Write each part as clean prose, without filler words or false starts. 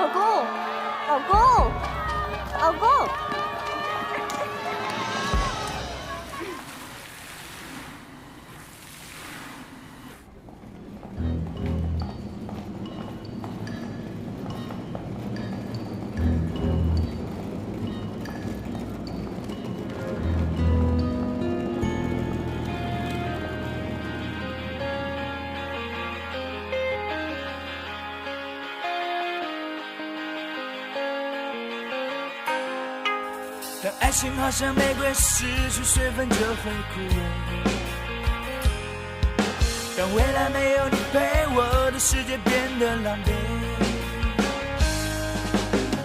老公，老公，老公。当爱情好像玫瑰，失去水分就会枯萎。当未来没有你陪，我的世界变得狼狈。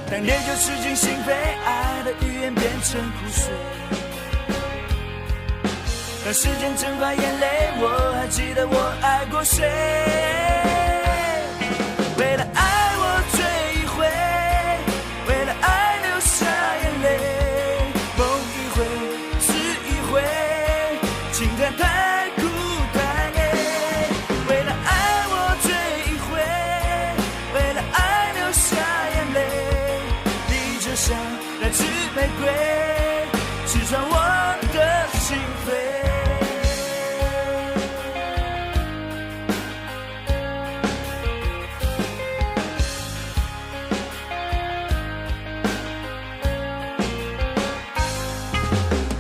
当烈酒吃进心扉，爱的语言变成苦水。当时间蒸发眼泪，我还记得我爱过谁。为了爱我醉一回，为了爱流下眼泪。情感太苦太累，为了爱我醉一回，为了爱流下眼泪。你就像那枝玫瑰，刺穿我的心扉。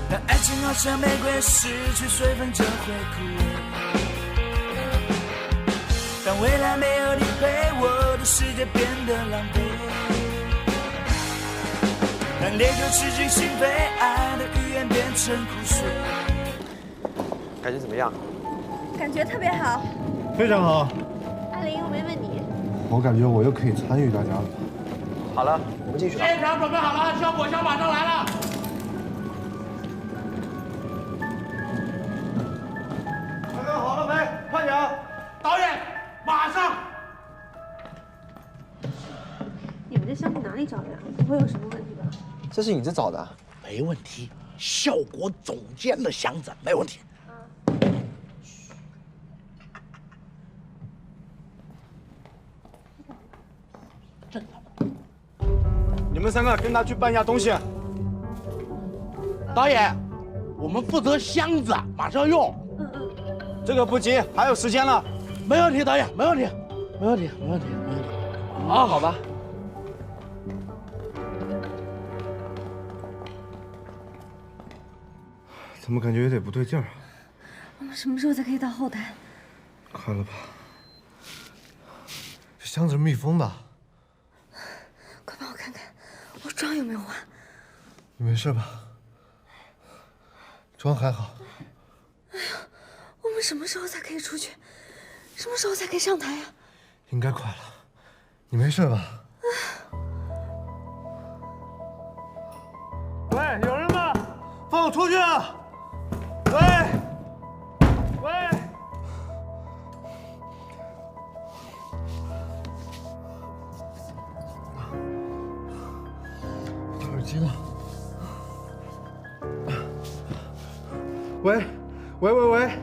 当爱情好像玫瑰，失去水分就会枯萎。当未来没有你陪，我的世界变得狼狈。当烈酒吃进心扉，爱的语言变成苦水。感觉怎么样？感觉特别好。非常好。阿林又没问你。我感觉我又可以参与大家了。好了，我们进去吧。现场准备好了，效果枪马上来了。大家好了没？快点！导演，马上！你们这箱子哪里找的呀？不会有什么问题吧？这是你这找的？没问题，效果总监的箱子没问题。你们三个跟他去搬一下东西。导演，我们负责箱子，马上用。这个不急，还有时间了。没问题，导演，没问题，没问题，没问题，没问题。啊，好吧。怎么感觉有点不对劲儿啊？我们什么时候才可以到后台？快了吧？这箱子是密封的。快帮我看看，我妆有没有化？你没事吧？妆还好。哎呀，我们什么时候才可以出去？什么时候才可以上台呀？应该快了。你没事吧？喂，有人吗？放我出去啊！喂，喂。戴耳机了。喂，喂喂喂，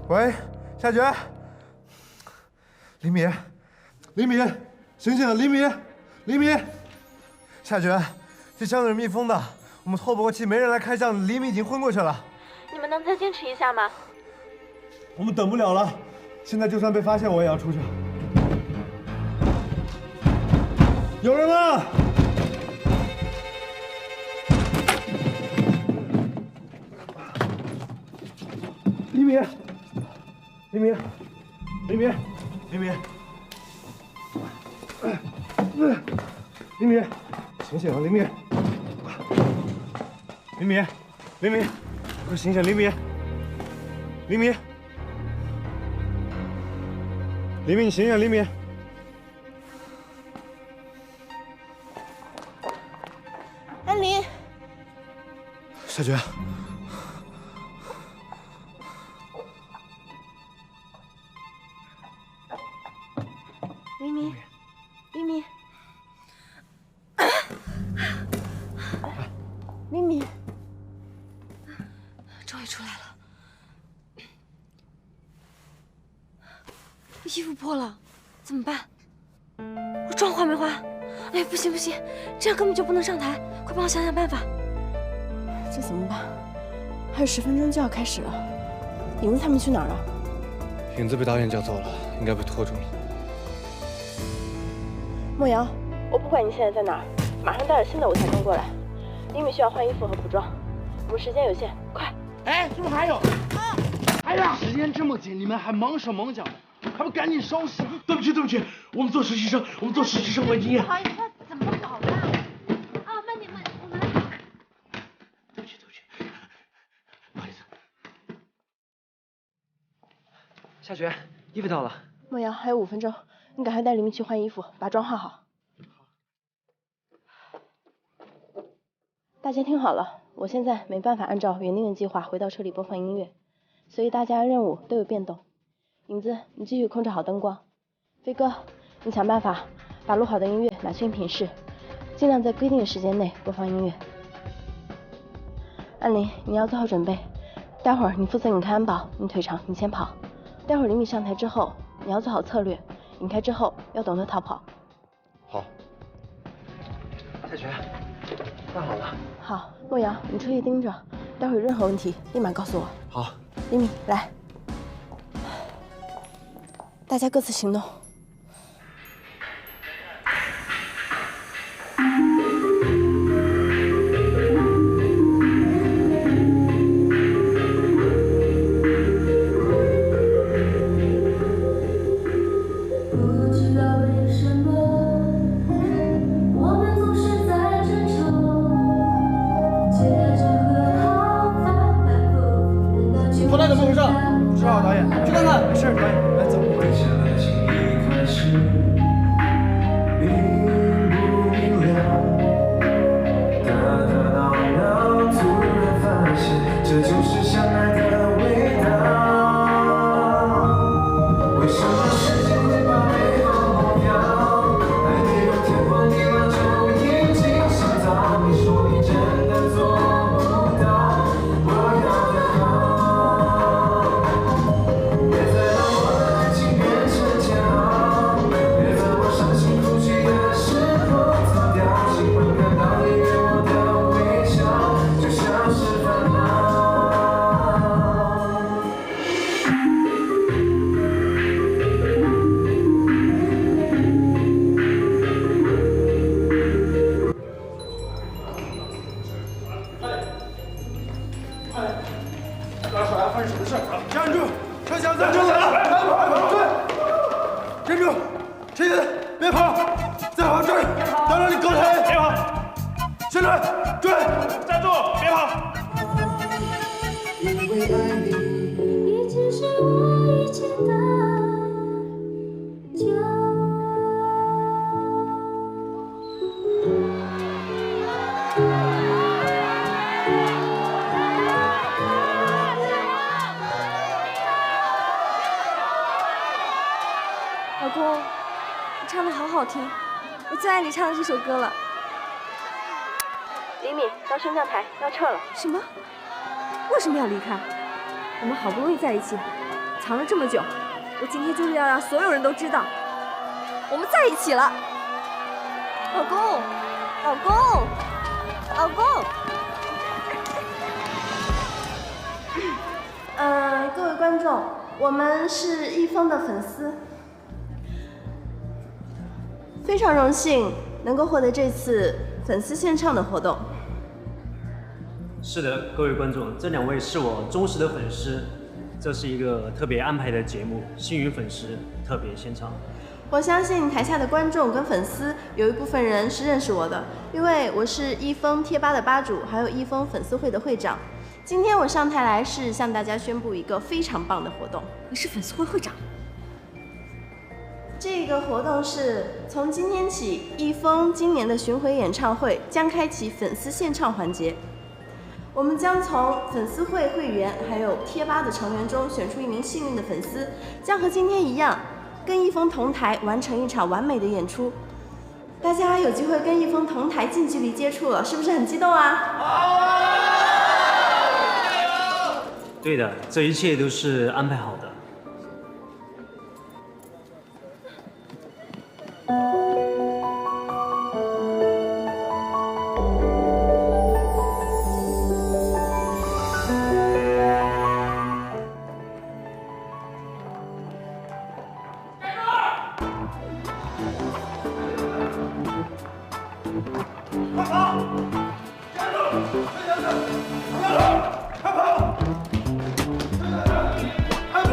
喂，夏决，李米，李米，醒醒，李米，李米，夏决，这箱子是密封的，我们透不过气，没人来开箱，李米已经昏过去了。你们能再坚持一下吗？我们等不了了，现在就算被发现，我也要出去。有人吗？李米，李米，李米，李米，李米，醒醒啊，李米，李米，李米，快醒醒，李米，李米，李米，你醒醒，李米。安林，夏决，黎明，黎明，黎明，终于出来了。衣服破了，怎么办？我妆化没化？哎，不行不行，这样根本就不能上台，快帮我想想办法。这怎么办？还有10分钟就要开始了，影子他们去哪儿了？影子被导演叫走了，应该被拖住了。莫瑶，我不管你现在在哪儿，马上带着新的舞台装过来。李米需要换衣服和补妆，我们时间有限，快！哎，是不是还有？哎呀，时间这么紧，你们还忙手忙脚的，还不赶紧收拾？对不起，对不起，我们做实习生没经验。不好意思，怎么搞的？啊，慢点，我们来。对不起，不好意思。夏雪，衣服到了。莫瑶，还有5分钟，你赶快带李米去换衣服，把妆化好。大家听好了，我现在没办法按照原定的计划回到车里播放音乐，所以大家任务都有变动。影子，你继续控制好灯光。飞哥，你想办法把录好的音乐拿去音频室，尽量在规定的时间内播放音乐。安林，你要做好准备，待会儿你负责引开安保，你腿长，你先跑。待会儿李米上台之后，你要做好策略，引开之后要懂得逃跑。好。夏雪，办好了。好，莫瑶，你注意盯着，待会儿有任何问题立马告诉我。好。李米，来，大家各自行动。头带怎么回事？不知道，导演，去看看。没事，导演，来走。这就是相爱的味道。为什么时间会把美好模样，爱没有天荒地老就已经想到？你说你真的做不到，我要的好。别再让我的爱情变成煎熬，别在我伤心哭泣的时候逃掉。喜欢看到你给我的微笑，就像是烦恼。站住！车厢暂停！站住！谁人？别跑！再跑追！当让你狗腿！别跑！下来！追！站住！别跑！因为爱你，一直是我一切的骄傲。老公，你唱的好好听，我最爱你唱的这首歌了。李米到升降台要撤了。什么？为什么要离开？我们好不容易在一起，藏了这么久，我今天就是要让所有人都知道，我们在一起了。老公，老公，老公。各位观众，我们是一峰的粉丝，非常荣幸能够获得这次粉丝献唱的活动。是的，各位观众，这2位是我忠实的粉丝，这是一个特别安排的节目，幸运粉丝特别献唱。我相信台下的观众跟粉丝有一部分人是认识我的，因为我是一峰贴吧的吧主，还有一峰粉丝会的会长。今天我上台来是向大家宣布一个非常棒的活动。你是粉丝会会长？这个活动是从今天起，一峰今年的巡回演唱会将开启粉丝献唱环节。我们将从粉丝会会员还有贴吧的成员中选出1名幸运的粉丝，将和今天一样，跟一峰同台完成一场完美的演出。大家有机会跟一峰同台近距离接触了，是不是很激动啊？对的，这一切都是安排好的。快跑！站住！崔小子，站住！快跑！崔小子，快跑！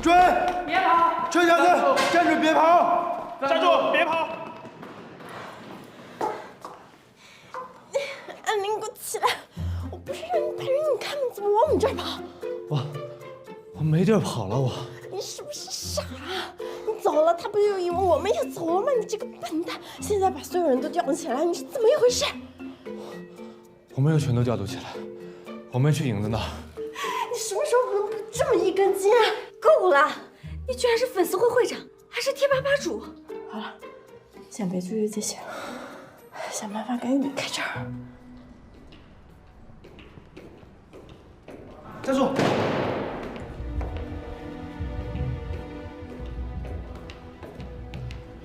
追！别跑！臭小子，站住！别跑！站住！别跑！安林，给我起来！我不是让你拍人，你看你怎么往我们这儿跑？我没地儿跑了，我。你是不是傻啊？你走了，他不就以为我们也走了吗？你这个笨蛋！现在把所有人都调动起来，你是怎么一回事？我没有全都调动起来，我们去影子那儿。你什么时候能不这么一根筋啊？够了！你居然是粉丝会会长，还是贴吧吧主！好了，先别追究这些，想办法赶紧离开这儿。站住！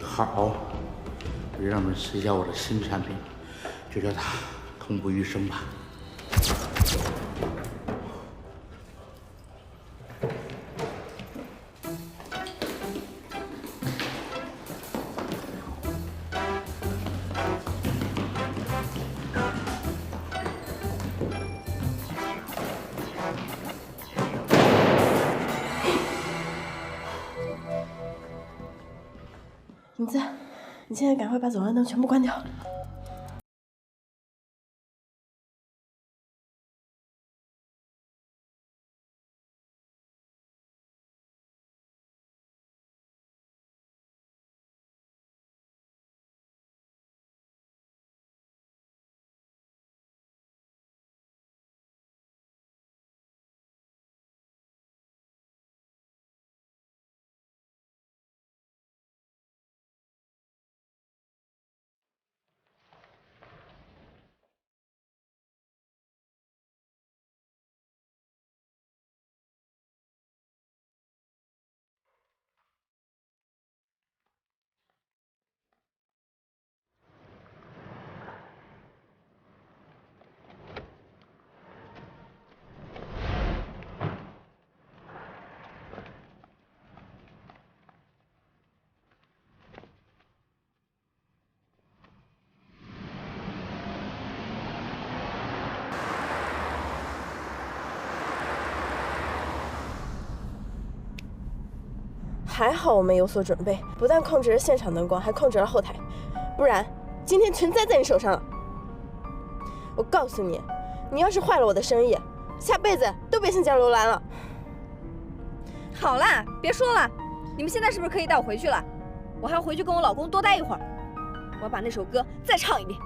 好，就让他们试一下我的新产品，就叫它痛不欲生吧。影子，你现在赶快把走廊灯全部关掉。还好我们有所准备，不但控制了现场灯光，还控制了后台，不然今天全栽在你手上了。我告诉你，你要是坏了我的生意，下辈子都别想见楼兰了。好啦，别说了，你们现在是不是可以带我回去了？我还要回去跟我老公多待一会儿，我要把那首歌再唱一遍。